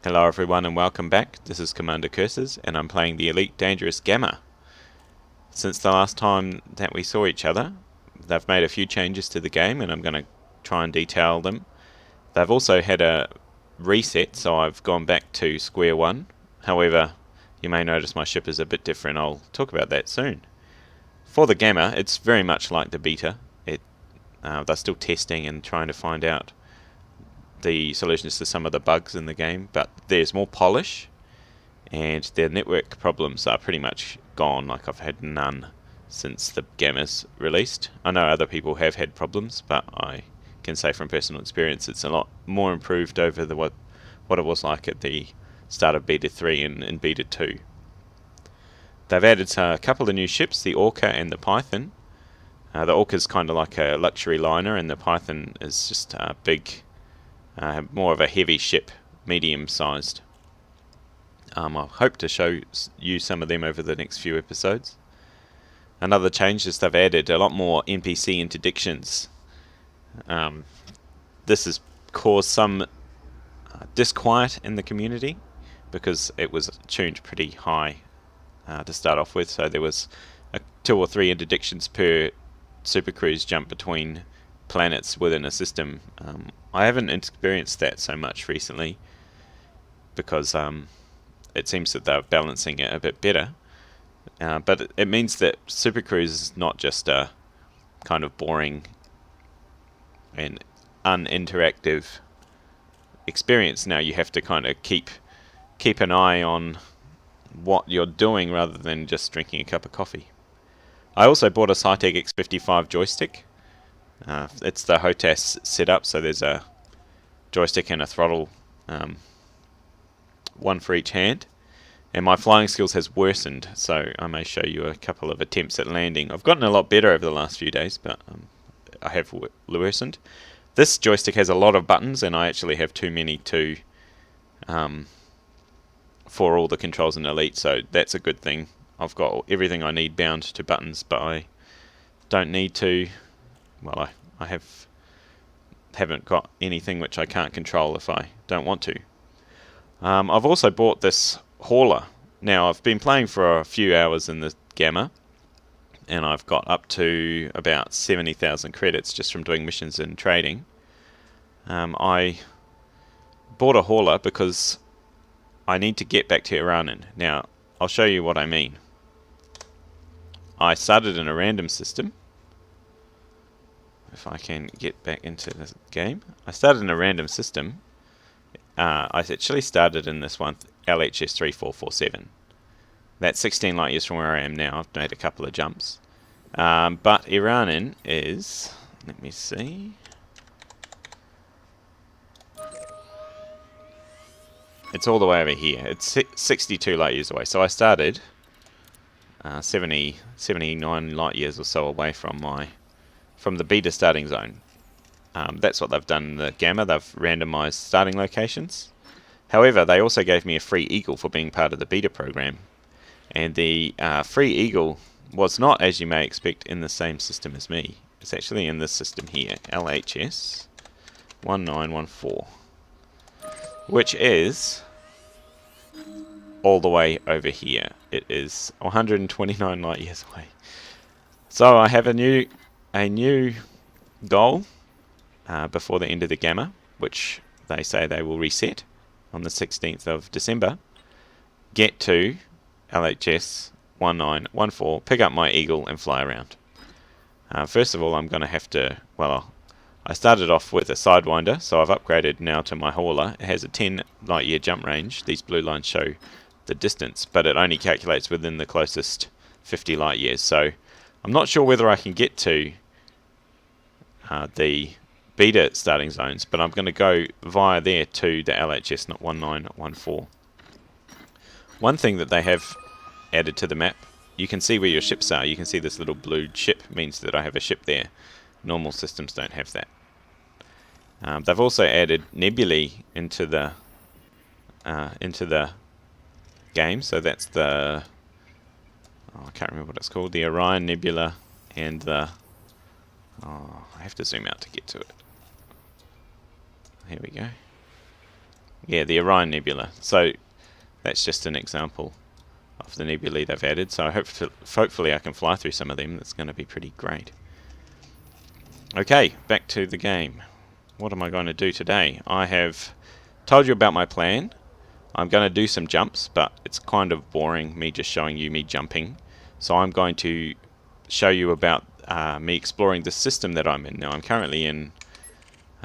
Hello everyone and welcome back. This is Commander Curses and I'm playing the Elite Dangerous Gamma. Since the last time that we saw each other, they've made a few changes to the game and I'm going to try and detail them. They've also had a reset, so I've gone back to square one. However, you may notice my ship is a bit different. I'll talk about that soon. For the Gamma, it's very much like the beta. They're still testing and trying to find out the solutions to some of the bugs in the game, but there's more polish and their network problems are pretty much gone. Like, I've had none since the Gamma's released. I know other people have had problems, but I can say from personal experience it's a lot more improved over what it was like at the start of Beta 3 and Beta 2. They've added a couple of new ships, the Orca and the Python. The Orca is kind of like a luxury liner and the Python is just a big, more of a heavy ship, medium-sized. I hope to show you some of them over the next few episodes. Another change is they've added a lot more NPC interdictions. This has caused some disquiet in the community because it was tuned pretty high to start off with, so there was 2 or 3 interdictions per supercruise jump between planets within a system. I haven't experienced that so much recently because it seems that they're balancing it a bit better. But it means that supercruise is not just a kind of boring and uninteractive experience. Now you have to kind of keep an eye on what you're doing rather than just drinking a cup of coffee. I also bought a Cytec X55 joystick. It's the HOTAS setup, so there's a joystick and a throttle, one for each hand. And my flying skills has worsened, so I may show you a couple of attempts at landing. I've gotten a lot better over the last few days, but I have worsened. This joystick has a lot of buttons, and I actually have too many for all the controls in Elite, so that's a good thing. I've got everything I need bound to buttons, but I don't need to. Well, I haven't got anything which I can't control if I don't want to. I've also bought this hauler. Now, I've been playing for a few hours in the Gamma, and I've got up to about 70,000 credits just from doing missions and trading. I bought a hauler because I need to get back to Iranin. Now, I'll show you what I mean. I started in a random system. If I can get back into the game. I started in a random system. I actually started in this one, LHS 3447. That's 16 light years from where I am now. I've made a couple of jumps. But Iranin is... Let me see. It's all the way over here. It's 62 light years away. So I started 79 light years or so away from the beta starting zone. That's what they've done in the Gamma. They've randomized starting locations. However, they also gave me a free Eagle for being part of the beta program. And the free Eagle was not, as you may expect, in the same system as me. It's actually in this system here, LHS 1914, which is all the way over here. It is 129 light years away. So I have a new goal before the end of the Gamma, which they say they will reset on the 16th of December. Get to LHS 1914, pick up my Eagle and fly around. First of all, I'm going to have to, well, I started off with a Sidewinder, so I've upgraded now to my hauler. It has a 10 light year jump range. These blue lines show the distance, but it only calculates within the closest 50 light years. So I'm not sure whether I can get to the beta starting zones, but I'm going to go via there to the LHS 1914. One thing that they have added to the map, you can see where your ships are. You can see this little blue ship means that I have a ship there. Normal systems don't have that. They've also added nebulae into the game, so that's the I can't remember what it's called, the Orion Nebula and the I have to zoom out to get to it. Here we go. Yeah, the Orion Nebula. So that's just an example of the nebulae they've added. So hopefully I can fly through some of them. That's going to be pretty great. Okay, back to the game. What am I going to do today? I have told you about my plan. I'm going to do some jumps, but it's kind of boring me just showing you me jumping. So I'm going to show you about me exploring the system that I'm in. Now I'm currently in,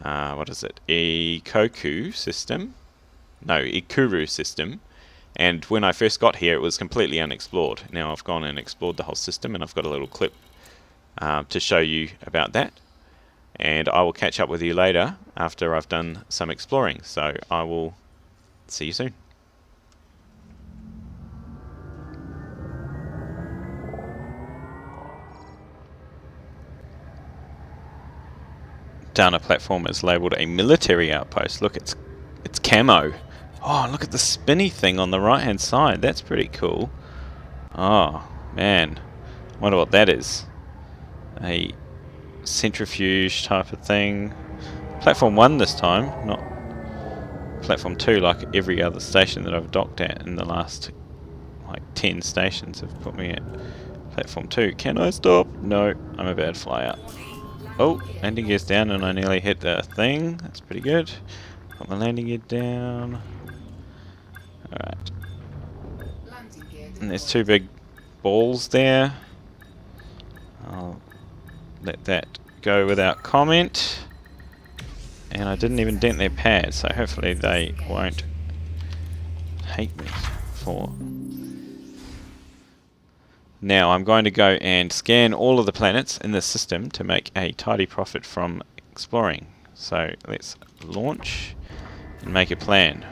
what is it? Ikuru system? No, Ikuru system. And when I first got here, it was completely unexplored. Now I've gone and explored the whole system, and I've got a little clip to show you about that. And I will catch up with you later after I've done some exploring. So I will see you soon. Down a platform is labelled a military outpost. Look, it's camo. Oh, look at the spinny thing on the right hand side. That's pretty cool. Oh, man. Wonder what that is. A centrifuge type of thing. Platform 1 this time, not platform 2 like every other station that I've docked at in the last like 10 stations have put me at platform 2. Can I stop? No, I'm a bad flyer. Oh, landing gear's down and I nearly hit the thing. That's pretty good. Got my landing gear down. Alright. And there's 2 big balls there. I'll let that go without comment. And I didn't even dent their pads, so hopefully they won't hate me for... Now I'm going to go and scan all of the planets in the system to make a tidy profit from exploring. So let's launch and make a plan.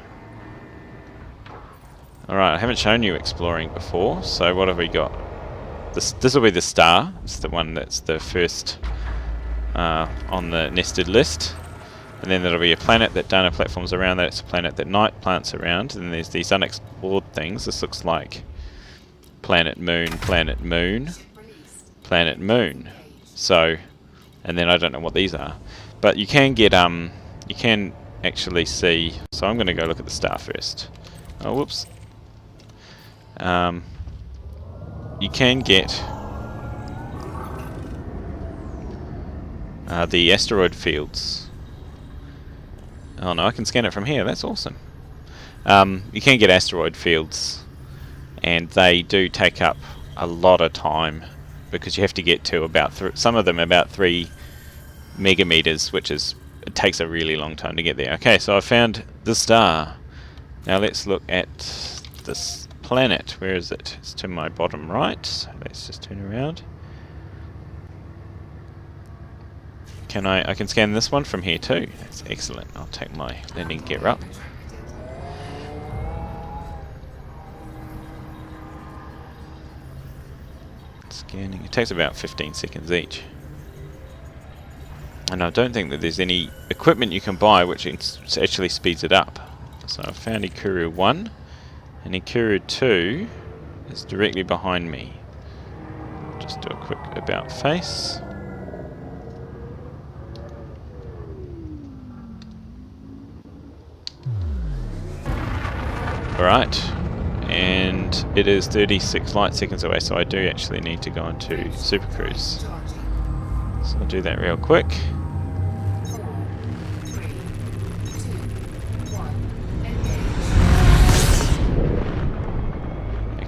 Alright, I haven't shown you exploring before, so what have we got? This will be the star. It's the one that's the first on the nested list. And then there'll be a planet that Dana platforms around that. It's a planet that night plants around. And then there's these unexplored things. This looks like planet, moon, planet, moon, planet, moon. So, and then I don't know what these are. But you can get, you can actually see... So I'm going to go look at the star first. Oh, whoops. You can get the asteroid fields. Oh no, I can scan it from here. That's awesome. You can get asteroid fields, and they do take up a lot of time because you have to get to about some of them about 3 megameters, which is it takes a really long time to get there. Okay, so I found the star. Now let's look at this planet. Where is it? It's to my bottom right. So let's just turn around. I can scan this one from here too. That's excellent. I'll take my landing gear up. Scanning. It takes about 15 seconds each. And I don't think that there's any equipment you can buy which actually speeds it up. So I found Ikuru 1, and Ikuru 2 is directly behind me. Just do a quick about face. Alright, and it is 36 light seconds away, so I do actually need to go into Super Cruise. So I'll do that real quick.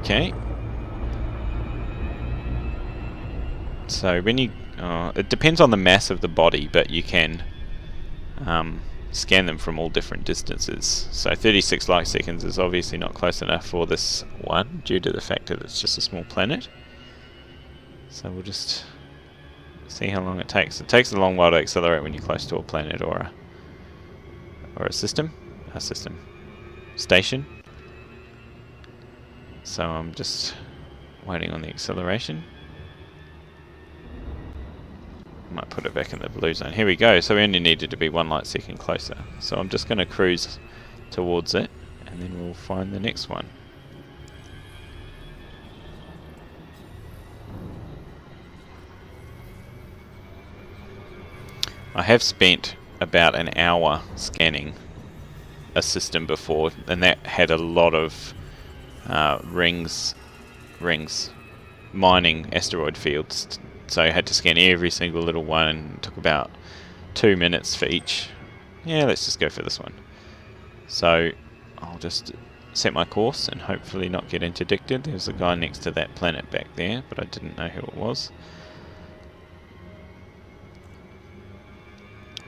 Okay. So when you... it depends on the mass of the body, but you can scan them from all different distances. So 36 light seconds is obviously not close enough for this one, due to the fact that it's just a small planet. So we'll just see how long it takes. It takes a long while to accelerate when you're close to a planet or a station. So I'm just waiting on the acceleration. Might put it back in the blue zone. Here we go. So we only needed to be 1 light second closer. So I'm just going to cruise towards it, and then we'll find the next one. I have spent about an hour scanning a system before, and that had a lot of rings mining asteroid fields, so I had to scan every single little one. It took about 2 minutes for each. Yeah, let's just go for this one. So I'll just set my course and hopefully not get interdicted. There's a guy next to that planet back there, but I didn't know who it was.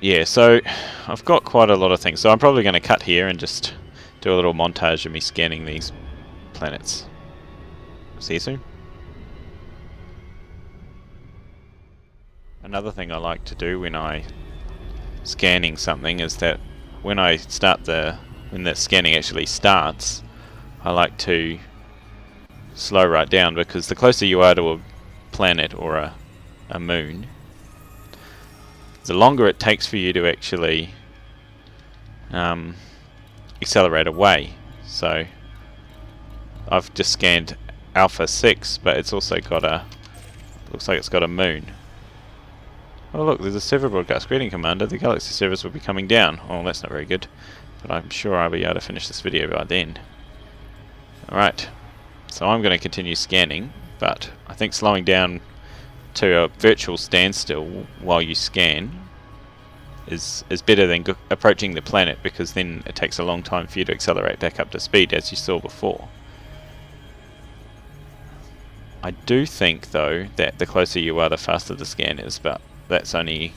Yeah, so I've got quite a lot of things, so I'm probably going to cut here and just do a little montage of me scanning these planets. See you soon. Another thing I like to do when I scanning something is that when I start when the scanning actually starts, I like to slow right down, because the closer you are to a planet or a moon, the longer it takes for you to actually accelerate away. So I've just scanned Alpha 6, but it's also got looks like it's got a moon. Oh look, there's a server broadcast. Greeting Commander, the Galaxy service will be coming down. Oh, that's not very good, but I'm sure I'll be able to finish this video by then. Alright, so I'm going to continue scanning, but I think slowing down to a virtual standstill while you scan is better than approaching the planet, because then it takes a long time for you to accelerate back up to speed, as you saw before. I do think though that the closer you are, the faster the scan is, but that's only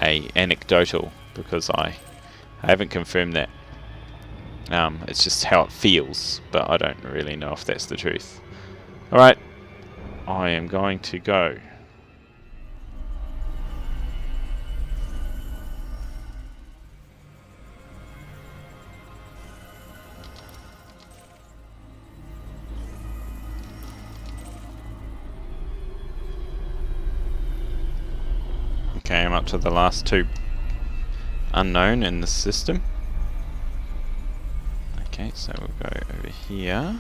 anecdotal, because I haven't confirmed that. It's just how it feels, but I don't really know if that's the truth. Alright, I am going to go. Okay, I'm up to the last two unknown in the system. Okay, so we'll go over here,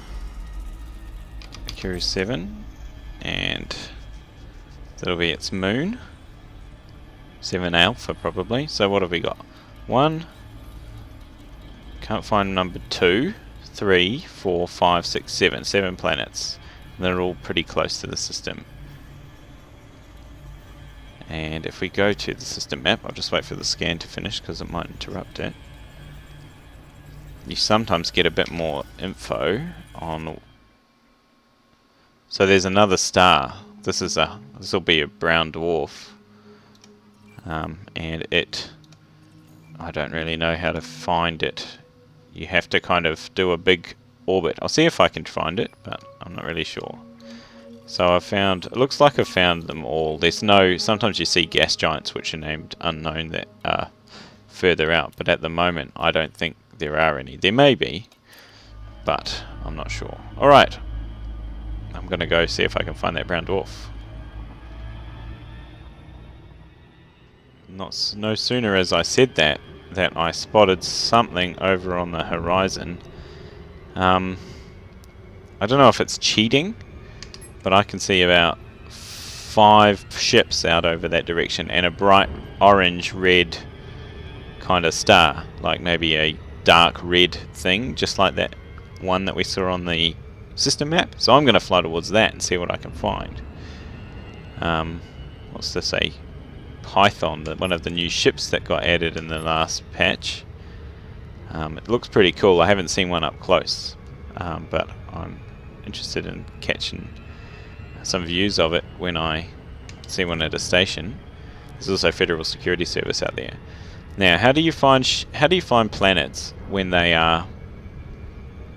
Mercury 7, and that'll be its moon, 7 Alpha probably. So what have we got? 1, can't find number 2, 3, 4, 5, 6, 7, 7 planets. And they're all pretty close to the system. And if we go to the system map, I'll just wait for the scan to finish because it might interrupt it. You sometimes get a bit more info on. So there's another star. This will be a brown dwarf, and I don't really know how to find it. You have to kind of do a big orbit. I'll see if I can find it, but I'm not really sure. So it looks like I've found them all. Sometimes you see gas giants which are named unknown that are further out, but at the moment I don't think there are any. There may be, but I'm not sure. Alright, I'm going to go see if I can find that brown dwarf. No sooner as I said that I spotted something over on the horizon. I don't know if it's cheating, but I can see about 5 ships out over that direction and a bright orange-red kind of star, like maybe a dark red thing, just like that one that we saw on the system map. So I'm going to fly towards that and see what I can find. What's this, a Python, one of the new ships that got added in the last patch. It looks pretty cool. I haven't seen one up close, but I'm interested in catching some views of it when I see one at a station. There's also Federal Security Service out there. Now, how do you find planets when they are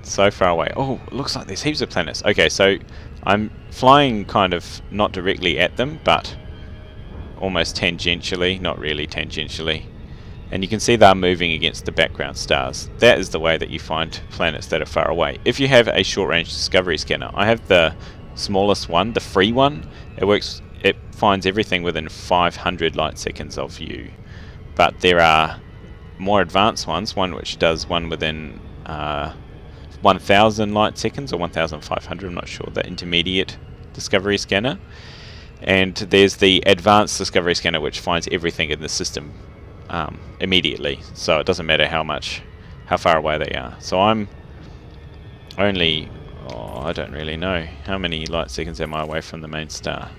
so far away? Oh, it looks like there's heaps of planets. Okay, so I'm flying kind of not directly at them, but almost tangentially, not really tangentially. And you can see they're moving against the background stars. That is the way that you find planets that are far away. If you have a short-range discovery scanner, I have the smallest one, the free one. It finds everything within 500 light seconds of you. But there are more advanced ones, one which does one within 1000 light seconds or 1500, I'm not sure, the intermediate discovery scanner. And there's the advanced discovery scanner which finds everything in the system immediately, so it doesn't matter how much how far away they are. So I'm only, I don't really know, how many light seconds am I away from the main star?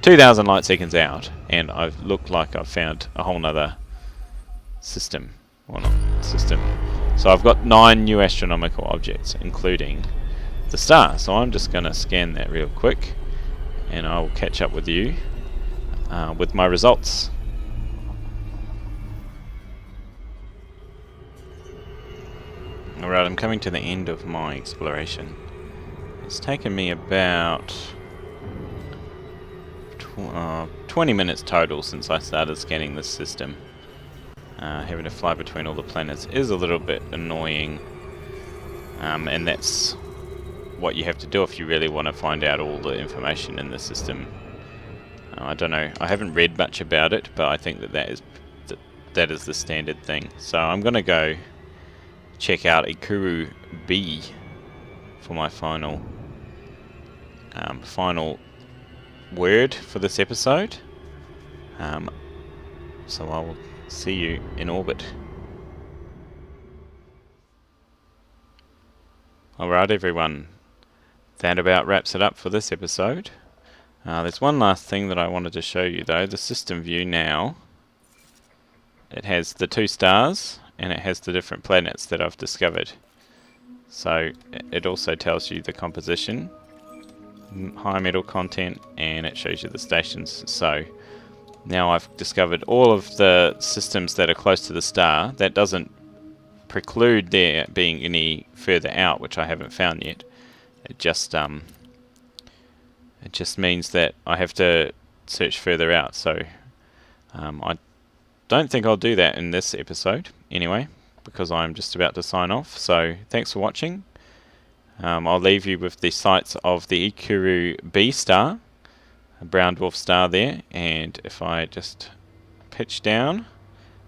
2,000 light seconds out, and I've looked like I've found a whole nother system. Well, not system. So I've got 9 new astronomical objects, including the star. So I'm just going to scan that real quick, and I will catch up with you with my results. Alright, I'm coming to the end of my exploration. It's taken me about 20 minutes total since I started scanning this system. Having to fly between all the planets is a little bit annoying, and that's what you have to do if you really want to find out all the information in the system. I don't know, I haven't read much about it, but I think that is the standard thing. So I'm going to go check out Ikuru B for my final word for this episode. So I will see you in orbit. Alright everyone, that about wraps it up for this episode. There's one last thing that I wanted to show you though, the system view now. It has the 2 stars and it has the different planets that I've discovered. So it also tells you the composition, high metal content, and it shows you the stations. So now I've discovered all of the systems that are close to the star. That doesn't preclude there being any further out, which I haven't found yet. It just means that I have to search further out. So I don't think I'll do that in this episode anyway, because I'm just about to sign off. So thanks for watching. I'll leave you with the sights of the Ikuru B star, a brown dwarf star there, and if I just pitch down,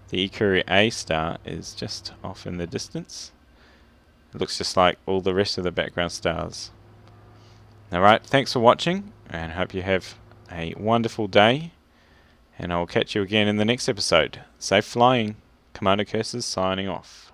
the Ikuru A star is just off in the distance. It looks just like all the rest of the background stars. Alright, thanks for watching, and hope you have a wonderful day, and I will catch you again in the next episode. Safe flying. Commander Curses signing off.